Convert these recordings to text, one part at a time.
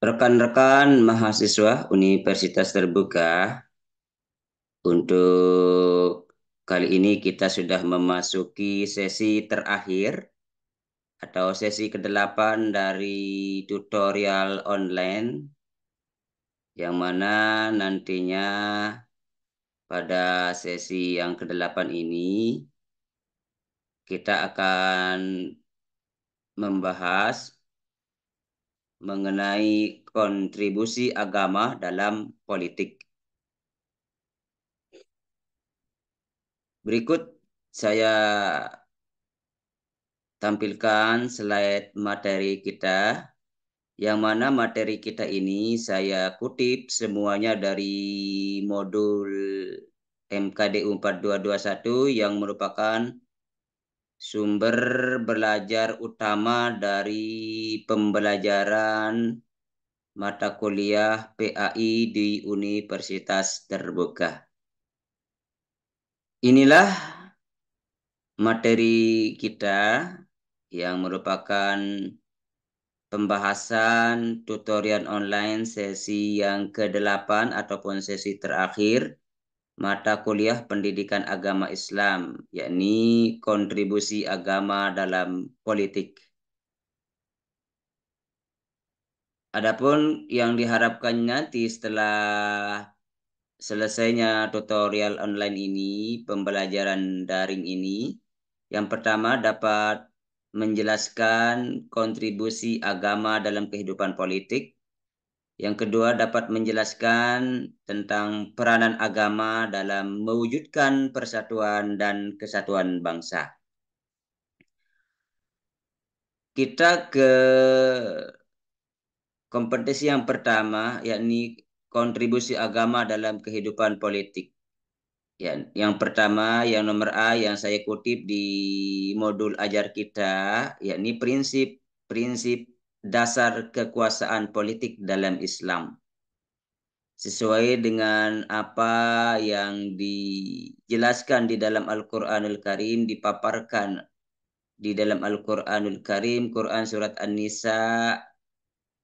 Rekan-rekan mahasiswa Universitas Terbuka, untuk kali ini kita sudah memasuki sesi terakhir atau sesi ke-8 dari tutorial online, yang mana nantinya pada sesi yang ke-8 ini kita akan membahas mengenai kontribusi agama dalam politik. Berikut saya tampilkan slide materi kita, yang mana materi kita ini saya kutip semuanya dari modul MKDU 4221 yang merupakan sumber belajar utama dari pembelajaran mata kuliah PAI di Universitas Terbuka. Inilah materi kita yang merupakan pembahasan tutorial online sesi yang ke-8 ataupun sesi terakhir mata kuliah pendidikan agama Islam, yakni kontribusi agama dalam politik. Adapun yang diharapkan nanti setelah selesainya tutorial online ini, pembelajaran daring ini, yang pertama dapat menjelaskan kontribusi agama dalam kehidupan politik. Yang kedua dapat menjelaskan tentang peranan agama dalam mewujudkan persatuan dan kesatuan bangsa. Kita ke kompetensi yang pertama, yakni kontribusi agama dalam kehidupan politik. Ya, yang pertama, yang nomor A yang saya kutip di modul ajar kita, yakni prinsip-prinsip dasar kekuasaan politik dalam Islam. Sesuai dengan apa yang dijelaskan di dalam Al-Quranul Karim, dipaparkan di dalam Al-Quranul Karim, Quran Surat An-Nisa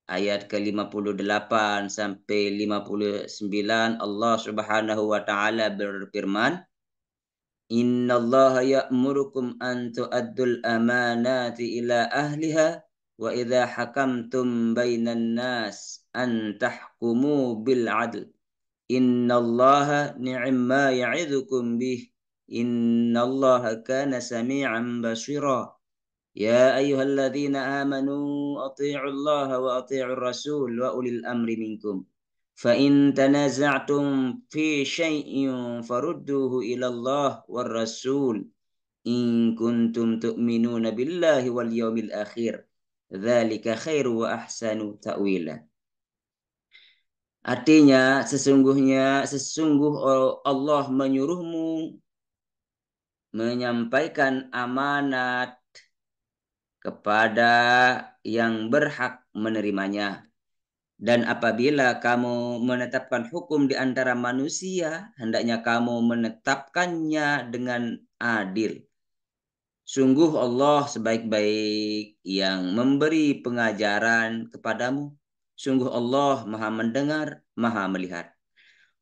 ayat ke-58 sampai 59, Allah Subhanahu wa taala berfirman, "Innallaha ya'murukum an tu'addul amanati ila ahliha wa idza hakamtum bainan nas an tahkumu bil 'adl. Innallaha ni'ma ya'idzukum bih. Innallaha kana sami'an basira. Ya ayyuhalladzina amanu athi'u Allah wa athi'ur rasul wa ulil amri minkum. Fa in tanaza'tum fi syai'in farudduhu ila Allah war rasul in kuntum tu'minuna billahi wal yawmil akhir. Dzalika khairu wa ahsanu ta'wila." Artinya sesungguh Allah menyuruhmu menyampaikan amanat kepada yang berhak menerimanya. Dan apabila kamu menetapkan hukum di antara manusia, hendaknya kamu menetapkannya dengan adil. Sungguh Allah sebaik-baik yang memberi pengajaran kepadamu. Sungguh Allah Maha mendengar, Maha melihat.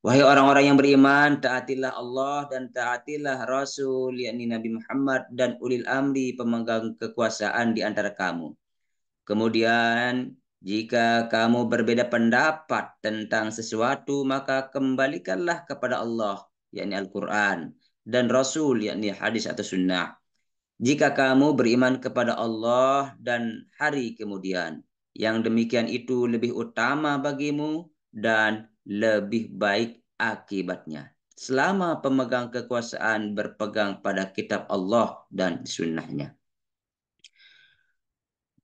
Wahai orang-orang yang beriman, taatilah Allah dan taatilah Rasul, yakni Nabi Muhammad, dan ulil amri pemegang kekuasaan di antara kamu. Kemudian, jika kamu berbeda pendapat tentang sesuatu, maka kembalikanlah kepada Allah, yakni Al-Quran, dan Rasul, yakni hadis atau sunnah. Jika kamu beriman kepada Allah dan hari kemudian, yang demikian itu lebih utama bagimu dan lebih baik akibatnya. Selama pemegang kekuasaan berpegang pada kitab Allah dan sunnahnya.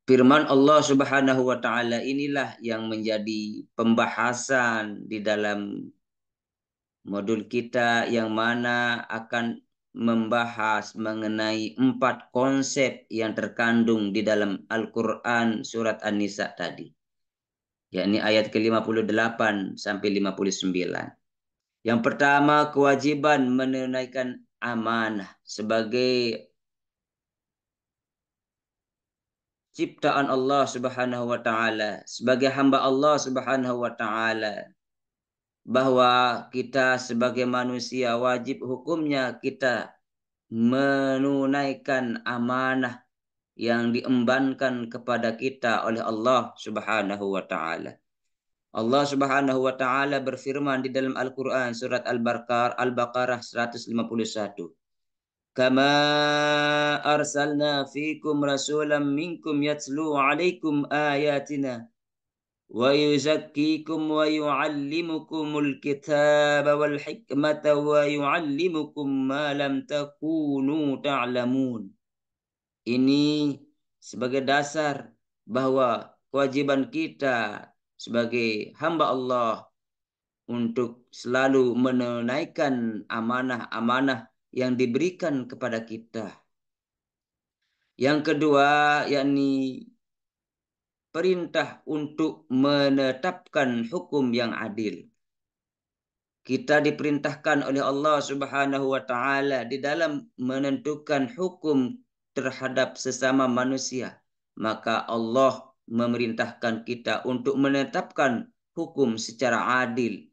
Firman Allah Subhanahu wa taala inilah yang menjadi pembahasan di dalam modul kita, yang mana akan membahas mengenai 4 konsep yang terkandung di dalam Al-Quran surat An-Nisa tadi, yakni ayat ke-58 sampai 59. Yang pertama, kewajiban menunaikan amanah sebagai ciptaan Allah Subhanahu wa taala, sebagai hamba Allah Subhanahu wa taala, bahwa kita sebagai manusia wajib hukumnya kita menunaikan amanah yang diembankan kepada kita oleh Allah Subhanahu wa taala. Allah Subhanahu wa taala berfirman di dalam Al-Qur'an surat Al-Baqarah 151. Kama arsalna fikum rasulan minkum yatlu alaikum ayatina wa yuzakkikum wa yuallimukumul kitaba wal hikmata wa yuallimukum ma lam takunu ta'lamun. Ini sebagai dasar bahwa kewajiban kita sebagai hamba Allah untuk selalu menunaikan amanah-amanah yang diberikan kepada kita. Yang kedua, yakni perintah untuk menetapkan hukum yang adil. Kita diperintahkan oleh Allah Subhanahu wa taala di dalam menentukan hukum terhadap sesama manusia. Maka Allah memerintahkan kita untuk menetapkan hukum secara adil.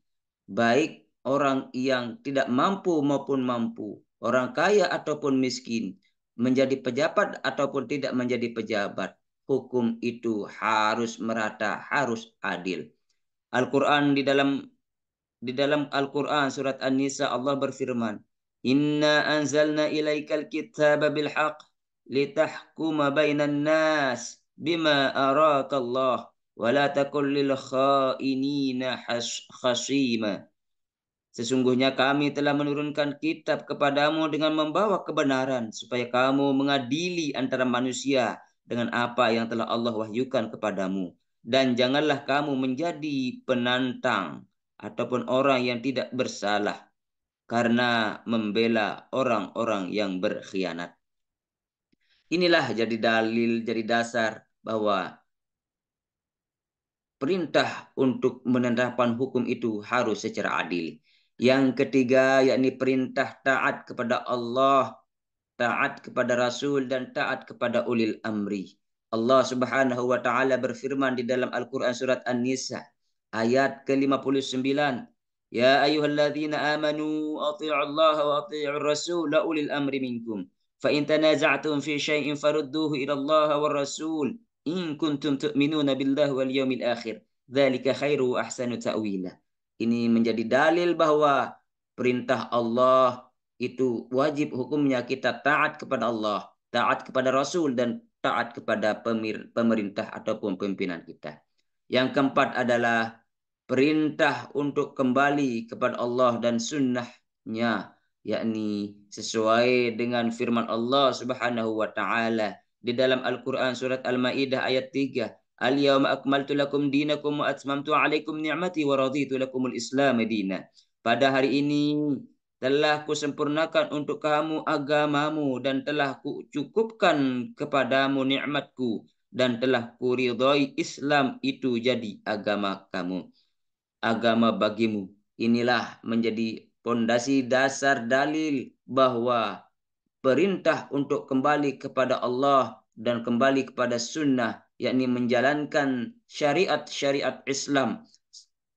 Baik orang yang tidak mampu maupun mampu, orang kaya ataupun miskin, menjadi pejabat ataupun tidak menjadi pejabat. Hukum itu harus merata, harus adil. Al-Quran di dalam Al-Quran surat An-Nisa Allah berfirman, Inna anzalna ilaikal kitaba bil haqq litahkuma bainan nas bima arakallah wa la takul lil khainina khasima. Sesungguhnya kami telah menurunkan kitab kepadamu dengan membawa kebenaran supaya kamu mengadili antara manusia dengan apa yang telah Allah wahyukan kepadamu. Dan janganlah kamu menjadi penantang ataupun orang yang tidak bersalah karena membela orang-orang yang berkhianat. Inilah jadi dalil, jadi dasar bahwa perintah untuk menetapkan hukum itu harus secara adil. Yang ketiga, yakni perintah taat kepada Allah, taat kepada Rasul, dan taat kepada ulil amri. Allah Subhanahu wa taala berfirman di dalam Al-Qur'an surat An-Nisa ayat ke-59. Ya ayyuhalladzina amanu athi'u Allah wa athi'ur rasul ulil amri minkum. Fa in tanaza'tum fi syai'in farudduhu ila Allah war rasul in kuntum tu'minuna billahi wal yawmil akhir. Dzalika khairu wa ahsanu ta'wila. Ini menjadi dalil bahwa perintah Allah itu wajib hukumnya kita taat kepada Allah, taat kepada Rasul, dan taat kepada pemerintah ataupun pimpinan kita. Yang keempat adalah perintah untuk kembali kepada Allah dan sunnahnya, yakni sesuai dengan firman Allah Subhanahu wa taala di dalam Al-Qur'an surat Al-Maidah ayat 3. Al-yawma akmaltu lakum dinakum wa atmamtu alaikum ni'mati wa raditu lakumul Islam dina. Pada hari ini telah kusempurnakan untuk kamu agamamu dan telah kucukupkan kepadamu nikmatku dan telah kuridhai Islam itu jadi agama kamu, agama bagimu. Inilah menjadi pondasi dasar dalil bahwa perintah untuk kembali kepada Allah dan kembali kepada sunnah, yakni menjalankan syariat-syariat Islam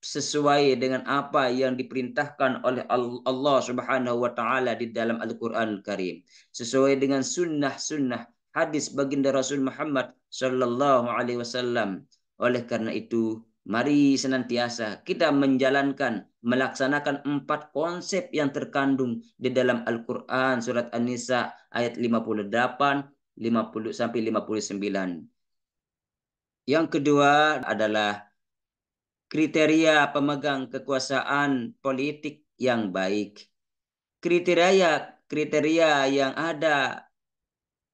sesuai dengan apa yang diperintahkan oleh Allah Subhanahu wa taala di dalam Al-Qur'an Al-Karim, sesuai dengan sunnah-sunnah hadis baginda Rasul Muhammad sallallahu alaihi wasallam. Oleh karena itu, mari senantiasa kita menjalankan, melaksanakan 4 konsep yang terkandung di dalam Al-Qur'an surat An-Nisa ayat 58, 50 sampai 59. Yang kedua adalah kriteria pemegang kekuasaan politik yang baik. Kriteria yang ada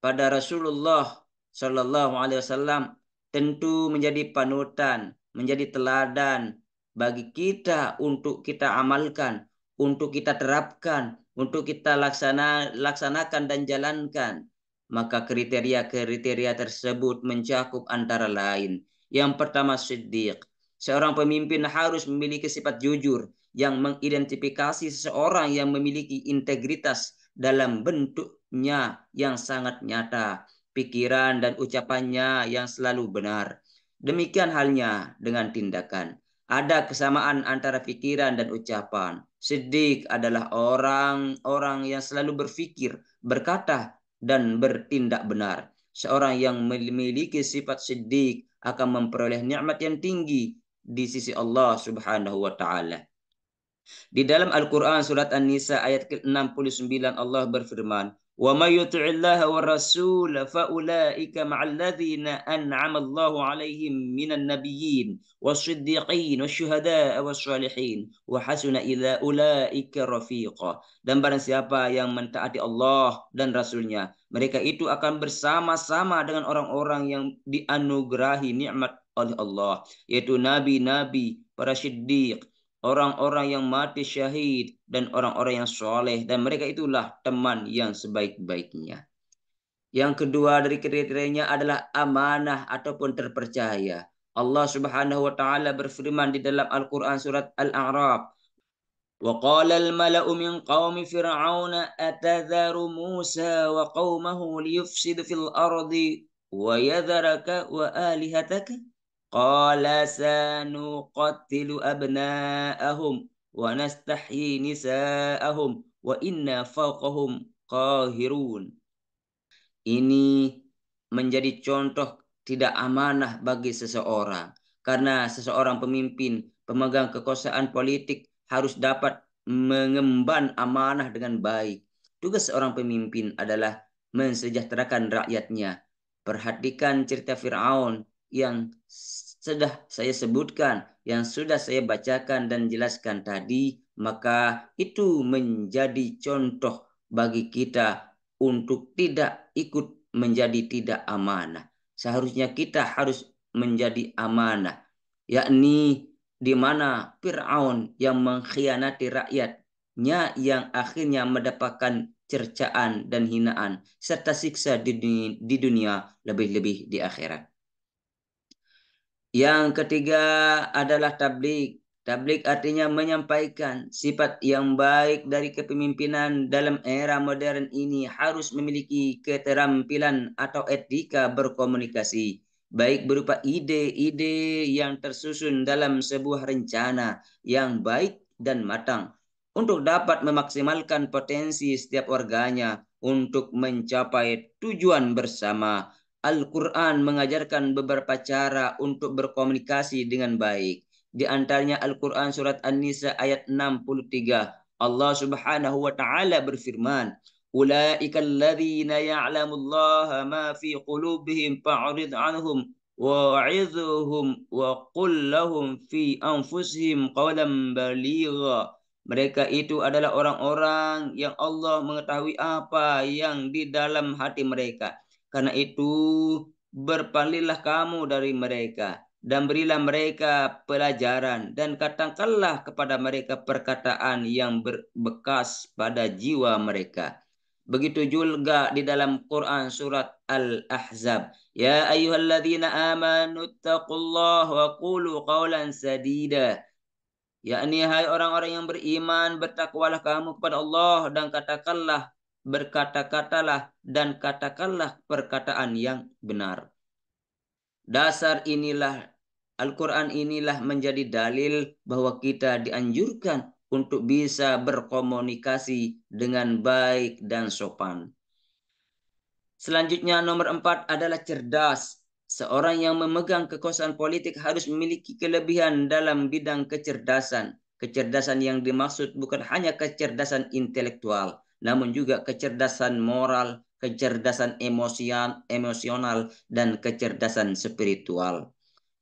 pada Rasulullah Shallallahu Alaihi Wasallam tentu menjadi panutan, menjadi teladan bagi kita untuk kita amalkan, untuk kita terapkan, untuk kita laksanakan dan jalankan. Maka kriteria-kriteria tersebut mencakup antara lain. Yang pertama, Siddiq. Seorang pemimpin harus memiliki sifat jujur yang mengidentifikasi seseorang yang memiliki integritas dalam bentuknya yang sangat nyata. pikiran dan ucapannya yang selalu benar. Demikian halnya dengan tindakan. Ada kesamaan antara pikiran dan ucapan. Siddiq adalah orang-orang yang selalu berpikir, berkata, dan bertindak benar. Seorang yang memiliki sifat siddiq akan memperoleh nikmat yang tinggi di sisi Allah Subhanahu wa taala. Di dalam Al-Quran surat An-Nisa ayat ke-69 Allah berfirman, "Wa may yuti'illaha wa rasul fa ulaika ma'al ladzina an'ama Allahu 'alaihim minan nabiyyin wash-shiddiqin wasyuhada'i wash-shalihin wa hasuna ila ulaika rafiqa." Dan barang siapa yang mentaati Allah dan Rasulnya, mereka itu akan bersama-sama dengan orang-orang yang dianugerahi nikmat oleh Allah, yaitu nabi-nabi, para siddiq, orang-orang yang mati syahid, dan orang-orang yang soleh, dan mereka itulah teman yang sebaik-baiknya. Yang kedua dari kriterianya adalah amanah ataupun terpercaya. Allah Subhanahu wa taala berfirman di dalam Al-Qur'an surat Al-A'raf, وقال الملأ من قوم فرعون أتذر موسى وقومه ليفسد في الأرض ويذرك وآلهتك قال سنقتل أبناءهم ونستحيي نساءهم وإنا فوقهم قاهرون. Ini menjadi contoh tidak amanah bagi seseorang. Karena seseorang pemimpin, pemegang kekuasaan politik harus dapat mengemban amanah dengan baik. Tugas seorang pemimpin adalah mensejahterakan rakyatnya. Perhatikan cerita Fir'aun yang sudah saya sebutkan, yang sudah saya bacakan dan jelaskan tadi, maka itu menjadi contoh bagi kita untuk tidak ikut menjadi tidak amanah. Seharusnya kita harus menjadi amanah, yakni di mana Fir'aun yang mengkhianati rakyatnya yang akhirnya mendapatkan cercaan dan hinaan serta siksa di dunia, lebih-lebih di akhirat. Yang ketiga adalah tablik. Tablik artinya menyampaikan. Sifat yang baik dari kepemimpinan dalam era modern ini harus memiliki keterampilan atau etika berkomunikasi, baik berupa ide-ide yang tersusun dalam sebuah rencana yang baik dan matang untuk dapat memaksimalkan potensi setiap warganya untuk mencapai tujuan bersama. Al-Quran mengajarkan beberapa cara untuk berkomunikasi dengan baik. Di antaranya Al-Quran surat An-Nisa ayat 63. Allah Subhanahu wa taala berfirman, "Ulaika alladzina ya'lamullaha ma fi qulubihim fa'rid 'anhum wa'idhuhum wa qul lahum fi anfusihim qawlan baligha." Mereka itu adalah orang-orang yang Allah mengetahui apa yang di dalam hati mereka. Karena itu, berpalinglah kamu dari mereka dan berilah mereka pelajaran dan katakanlah kepada mereka perkataan yang berbekas pada jiwa mereka. Begitu juga di dalam Quran surat Al-Ahzab. Ya ayyuhalladzina amanu taqullaha wa qulu qawlan sadida. Yakni hai orang-orang yang beriman, bertakwalah kamu kepada Allah dan berkata-katalah dan katakanlah perkataan yang benar. Dasar inilah Al-Quran inilah menjadi dalil bahwa kita dianjurkan untuk bisa berkomunikasi dengan baik dan sopan. Selanjutnya nomor 4 adalah cerdas. Seorang yang memegang kekuasaan politik harus memiliki kelebihan dalam bidang kecerdasan. Kecerdasan yang dimaksud bukan hanya kecerdasan intelektual, namun juga kecerdasan moral, kecerdasan emosional, dan kecerdasan spiritual.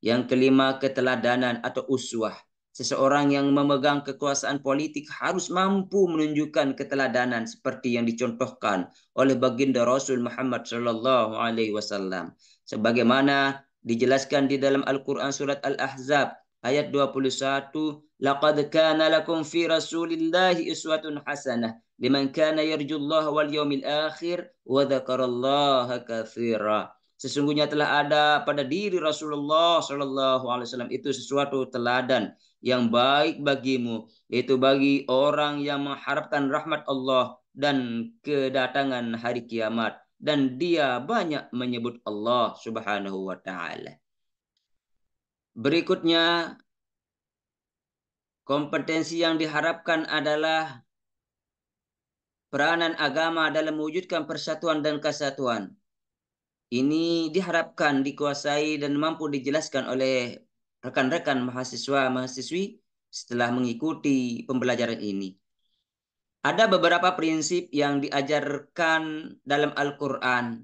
Yang kelima, keteladanan atau uswah. Seseorang yang memegang kekuasaan politik harus mampu menunjukkan keteladanan seperti yang dicontohkan oleh baginda Rasul Muhammad sallallahu alaihi wasallam. Sebagaimana dijelaskan di dalam Al-Quran surat Al-Ahzab ayat 21, "Laqad kana lakum fi Rasulillahi uswatun hasanah liman kana yarjullaha wal yawmil akhir wa dzakarallaha katsira." Sesungguhnya telah ada pada diri Rasulullah Shallallahu Alaihi Wasallam itu sesuatu teladan yang baik bagimu, yaitu bagi orang yang mengharapkan rahmat Allah dan kedatangan hari kiamat. dan dia banyak menyebut Allah Subhanahu wa taala. Berikutnya, kompetensi yang diharapkan adalah peranan agama dalam mewujudkan persatuan dan kesatuan. Ini diharapkan dikuasai dan mampu dijelaskan oleh rekan-rekan mahasiswa-mahasiswi setelah mengikuti pembelajaran ini. Ada beberapa prinsip yang diajarkan dalam Al-Quran.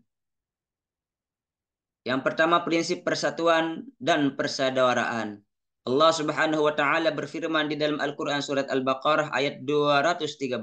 Yang pertama, prinsip persatuan dan persaudaraan. Allah Subhanahu wa taala berfirman di dalam Al-Quran surat Al-Baqarah ayat 213.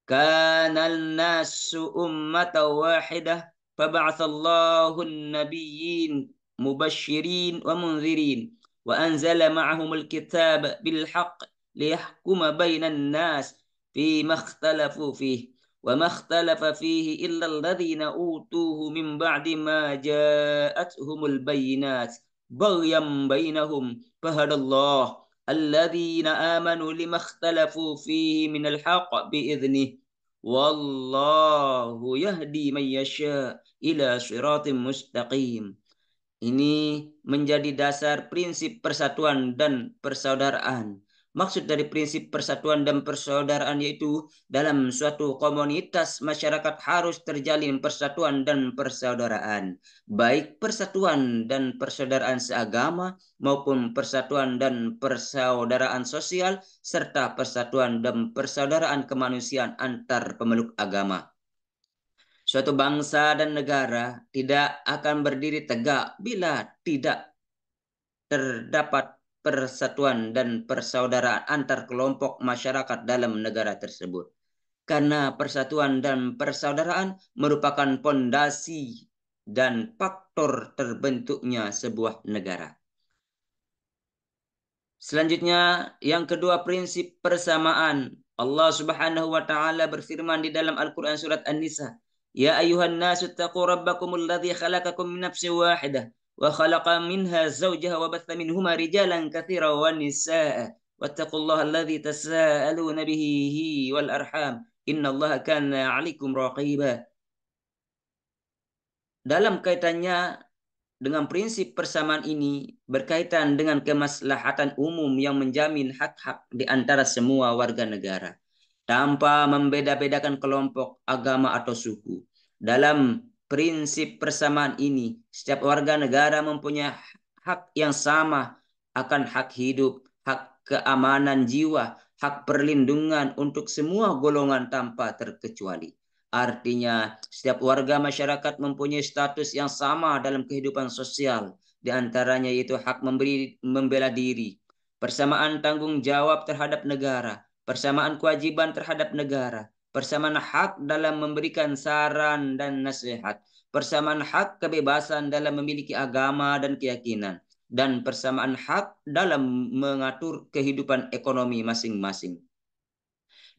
Kanal nasu ummatan wahidah fab'atsallahu an-nabiyyin mubasysyirin wa mundzirin wa anzala ma'ahumul kitab bil haqq liyahkuma bainan nas fima ikhtalafu fihi wa ma ikhtalafa fihi illa alladhina utuhu min ba'di ma ja'atuhumul bayyinat baghyan bainahum fahadallahu alladzina amanu lima ikhtalafu fihi minal haqq biiznih wallahu yahdi man yasha ila siratim mustaqim. Ini menjadi dasar prinsip persatuan dan persaudaraan. Maksud dari prinsip persatuan dan persaudaraan yaitu dalam suatu komunitas masyarakat harus terjalin persatuan dan persaudaraan. Baik persatuan dan persaudaraan seagama maupun persatuan dan persaudaraan sosial serta persatuan dan persaudaraan kemanusiaan antar pemeluk agama. Suatu bangsa dan negara tidak akan berdiri tegak bila tidak terdapat persatuan dan persaudaraan antar kelompok masyarakat dalam negara tersebut. Karena persatuan dan persaudaraan merupakan pondasi dan faktor terbentuknya sebuah negara. Selanjutnya, yang kedua, prinsip persamaan. Allah Subhanahu wa taala berfirman di dalam Al-Qur'an surat An-Nisa, "Ya ayyuhan nasu taqu rabbakumul ladzi khalaqakum min nafsin wahidah wa khalaqa minha zawjaha wa batha minhuma rijalan katsiran wa nisaa'a wattaqullaha alladzi tasaaluna bihi wal arham innallaha kana 'alaikum raqiba." Dalam kaitannya dengan prinsip persamaan ini berkaitan dengan kemaslahatan umum yang menjamin hak-hak di antara semua warga negara tanpa membeda-bedakan kelompok, agama atau suku. Dalam prinsip persamaan ini, setiap warga negara mempunyai hak yang sama akan hak hidup, hak keamanan jiwa, hak perlindungan untuk semua golongan tanpa terkecuali. Artinya, setiap warga masyarakat mempunyai status yang sama dalam kehidupan sosial. Di antaranya yaitu hak membela diri, persamaan tanggung jawab terhadap negara, persamaan kewajiban terhadap negara, persamaan hak dalam memberikan saran dan nasihat, persamaan hak kebebasan dalam memiliki agama dan keyakinan, dan persamaan hak dalam mengatur kehidupan ekonomi masing-masing.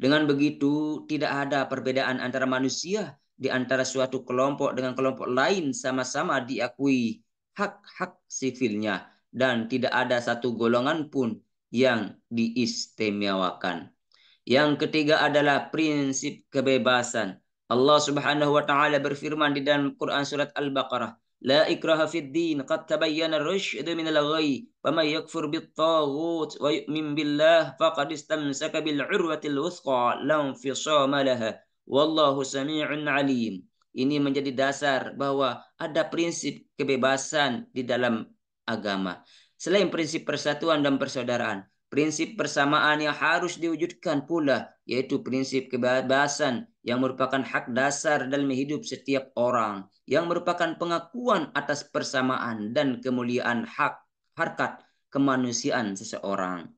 Dengan begitu, tidak ada perbedaan antara manusia di antara suatu kelompok dengan kelompok lain, sama-sama diakui hak-hak sipilnya dan tidak ada satu golongan pun yang diistimewakan. Yang ketiga adalah prinsip kebebasan. Allah Subhanahu wa taala berfirman di dalam Quran surat Al-Baqarah, "La ikraha fid din, qad tabayyana ar-rusydu minal ghayy, faman yakfur bit-taghut wa yu'min billah faqad istamsaka bil 'urwatil wuthqa la infisama laha. Wallahu samii'un 'alim." Ini menjadi dasar bahwa ada prinsip kebebasan di dalam agama. Selain prinsip persatuan dan persaudaraan, prinsip persamaan yang harus diwujudkan pula, yaitu prinsip kebebasan yang merupakan hak dasar dalam hidup setiap orang, yang merupakan pengakuan atas persamaan dan kemuliaan hak harkat kemanusiaan seseorang.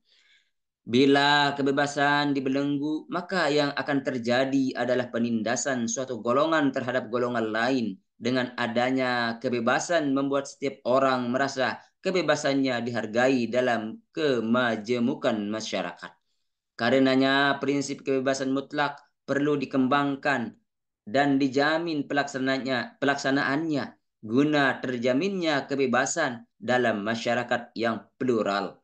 Bila kebebasan dibelenggu, maka yang akan terjadi adalah penindasan suatu golongan terhadap golongan lain. Dengan adanya kebebasan membuat setiap orang merasa kebebasannya dihargai dalam kemajemukan masyarakat. Karenanya prinsip kebebasan mutlak perlu dikembangkan dan dijamin pelaksanaannya guna terjaminnya kebebasan dalam masyarakat yang plural.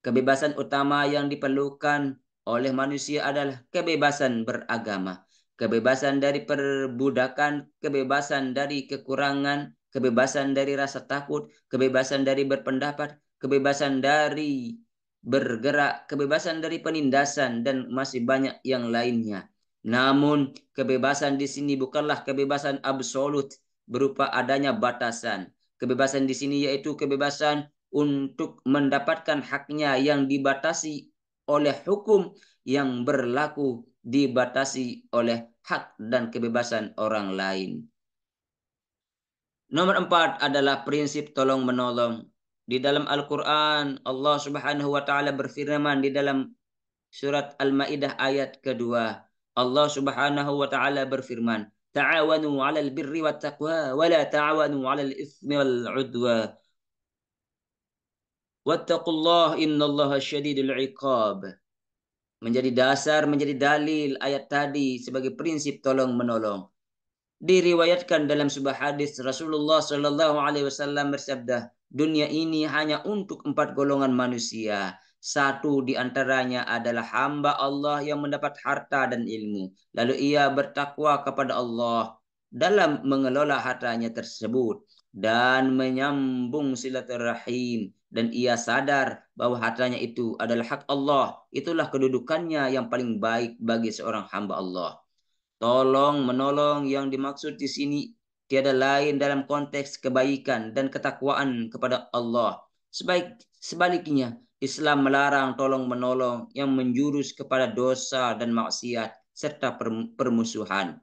Kebebasan utama yang diperlukan oleh manusia adalah kebebasan beragama. kebebasan dari perbudakan, kebebasan dari kekurangan, kebebasan dari rasa takut, kebebasan dari berpendapat, kebebasan dari bergerak, kebebasan dari penindasan, dan masih banyak yang lainnya. Namun, kebebasan di sini bukanlah kebebasan absolut berupa adanya batasan. Kebebasan di sini yaitu kebebasan untuk mendapatkan haknya yang dibatasi oleh hukum yang berlaku, dibatasi oleh hak dan kebebasan orang lain. Nomor 4 adalah prinsip tolong menolong. Di dalam Al-Quran, Allah Subhanahu wa Ta'ala berfirman di dalam surat Al-Maidah ayat kedua. Allah Subhanahu wa Ta'ala berfirman, "Ta'awanu 'alal birri wat taqwa wa la ta'awanu 'alal itsmi wal 'udwan. Wattaqullah innallaha syadidul 'iqab." Menjadi dasar, menjadi dalil ayat tadi sebagai prinsip tolong menolong. Diriwayatkan dalam sebuah hadis Rasulullah Shallallahu Alaihi Wasallam bersabda, dunia ini hanya untuk 4 golongan manusia. Satu di antaranya adalah hamba Allah yang mendapat harta dan ilmu. Lalu ia bertakwa kepada Allah dalam mengelola hartanya tersebut dan menyambung silaturahim. Dan ia sadar bahwa hartanya itu adalah hak Allah. Itulah kedudukannya yang paling baik bagi seorang hamba Allah. Tolong menolong yang dimaksud di sini tiada lain dalam konteks kebaikan dan ketakwaan kepada Allah. Sebaliknya, Islam melarang tolong menolong yang menjurus kepada dosa dan maksiat serta permusuhan.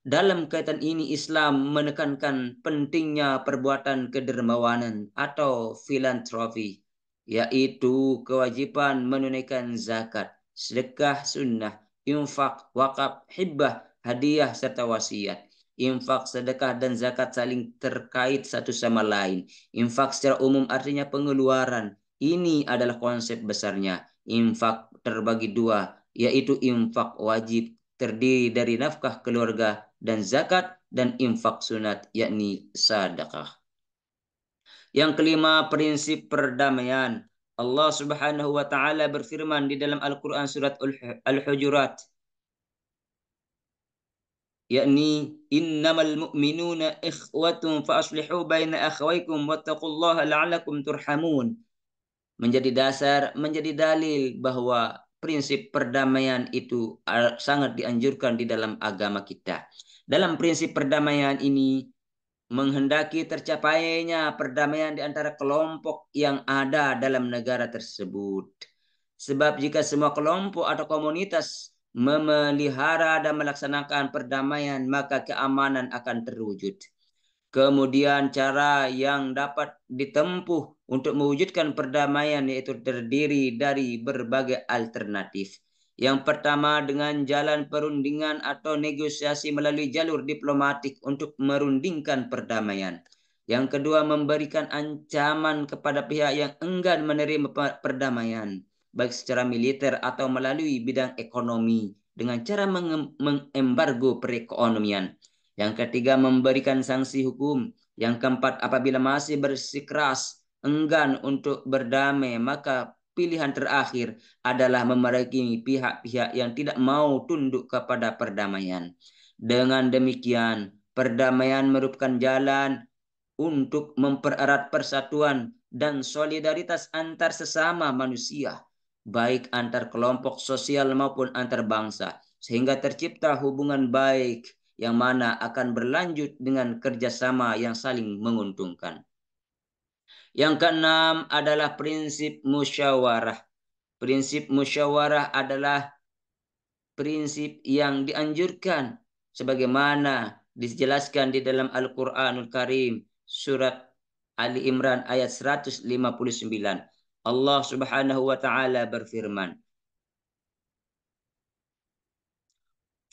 Dalam kaitan ini Islam menekankan pentingnya perbuatan kedermawanan atau filantropi, yaitu kewajiban menunaikan zakat, sedekah sunnah, infak, wakaf, hibbah, hadiah, serta wasiat. Infak, sedekah, dan zakat saling terkait satu sama lain. Infak secara umum artinya pengeluaran. Ini adalah konsep besarnya. Infak terbagi dua, yaitu infak wajib terdiri dari nafkah keluarga dan zakat, dan infak sunat yakni sedekah. Yang kelima, prinsip perdamaian. Allah Subhanahu wa Ta'ala berfirman di dalam Al-Quran surat Al-Hujurat, yakni innamal mu'minuna ikhwatun fa aslihu baina akhwaykum wattaqullaha la'allakum turhamun. Menjadi dasar, menjadi dalil bahwa prinsip perdamaian itu sangat dianjurkan di dalam agama kita. Dalam prinsip perdamaian ini, menghendaki tercapainya perdamaian di antara kelompok yang ada dalam negara tersebut. Sebab jika semua kelompok atau komunitas memelihara dan melaksanakan perdamaian, maka keamanan akan terwujud. Kemudian cara yang dapat ditempuh untuk mewujudkan perdamaian yaitu terdiri dari berbagai alternatif. Yang pertama dengan jalan perundingan atau negosiasi melalui jalur diplomatik untuk merundingkan perdamaian. Yang kedua memberikan ancaman kepada pihak yang enggan menerima perdamaian, baik secara militer atau melalui bidang ekonomi dengan cara mengembargo perekonomian. Yang ketiga, memberikan sanksi hukum. Yang keempat, apabila masih bersikeras enggan untuk berdamai, maka pilihan terakhir adalah memerangi pihak-pihak yang tidak mau tunduk kepada perdamaian. Dengan demikian, perdamaian merupakan jalan untuk mempererat persatuan dan solidaritas antar sesama manusia, baik antar kelompok sosial maupun antar bangsa, sehingga tercipta hubungan baik yang mana akan berlanjut dengan kerjasama yang saling menguntungkan. Yang keenam adalah prinsip musyawarah. Prinsip musyawarah adalah prinsip yang dianjurkan sebagaimana dijelaskan di dalam Al-Qur'anul Karim surat Ali Imran ayat 159. Allah Subhanahu wa taala berfirman,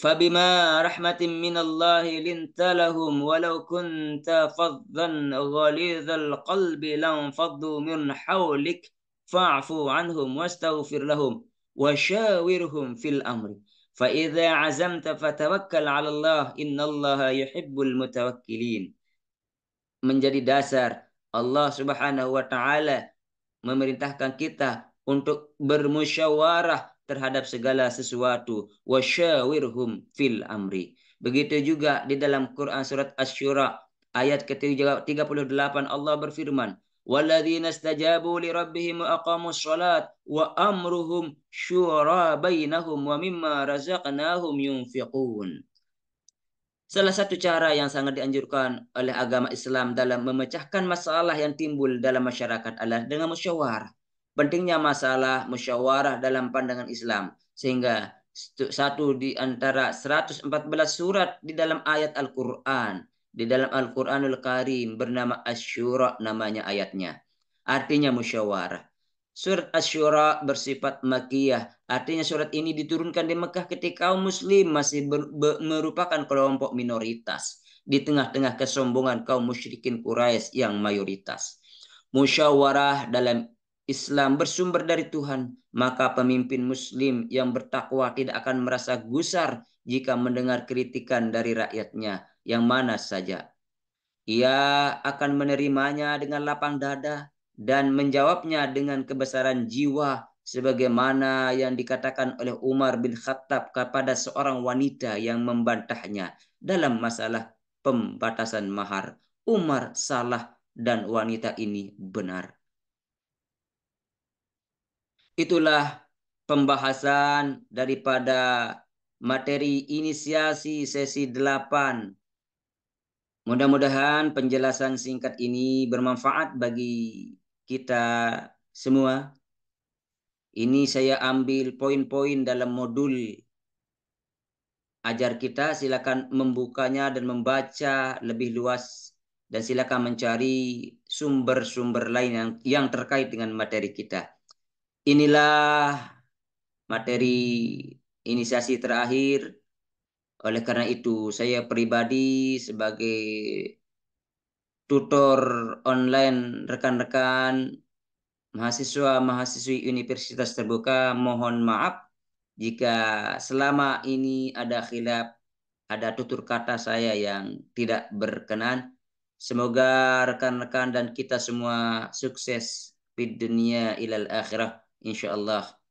فبما رحمة من الله لنت لهم ولو كنت فظا غليظ القلب لانفضوا من حولك فاعف عنهم واستغفر لهم وشاورهم في الأمر فإذا عزمت فتوكل على الله إن الله يحب المتوكلين. Menjadi dasar Allah Subhanahu wa taala memerintahkan kita untuk bermusyawarah terhadap segala sesuatu. Wasyawirhum fil amri. Begitu juga di dalam Quran surat Asy-Syura ayat ke-38 Allah berfirman, "Walladzina istajabu li rabbihim wa aqamus shalat wa amruhum syura bainahum wa mimma razaqnahum yunfiqun." Salah satu cara yang sangat dianjurkan oleh agama Islam dalam memecahkan masalah yang timbul dalam masyarakat adalah dengan musyawarah. Pentingnya masalah musyawarah dalam pandangan Islam. Sehingga satu di antara 114 surat di dalam ayat Al-Quran. Di dalam Al-Quranul Karim bernama Asy-Syura namanya ayatnya. Artinya musyawarah. Surat Asy-Syura bersifat makiyah. Artinya surat ini diturunkan di Mekah ketika kaum muslim masih merupakan kelompok minoritas di tengah-tengah kesombongan kaum musyrikin Quraisy yang mayoritas. Musyawarah dalam Islam bersumber dari Tuhan, maka pemimpin muslim yang bertakwa tidak akan merasa gusar jika mendengar kritikan dari rakyatnya yang mana saja. Ia akan menerimanya dengan lapang dada dan menjawabnya dengan kebesaran jiwa sebagaimana yang dikatakan oleh Umar bin Khattab kepada seorang wanita yang membantahnya dalam masalah pembatasan mahar. Umar salah dan wanita ini benar. Itulah pembahasan daripada materi inisiasi sesi 8. Mudah-mudahan penjelasan singkat ini bermanfaat bagi kita semua. Ini saya ambil poin-poin dalam modul ajar kita. Silakan membukanya dan membaca lebih luas. Dan silakan mencari sumber-sumber lain yang terkait dengan materi kita. Inilah materi inisiasi terakhir. Oleh karena itu, saya pribadi sebagai tutor online rekan-rekan mahasiswa-mahasiswi Universitas Terbuka, mohon maaf jika selama ini ada khilaf, ada tutur kata saya yang tidak berkenan. Semoga rekan-rekan dan kita semua sukses di dunia ilal akhirah insyaallah.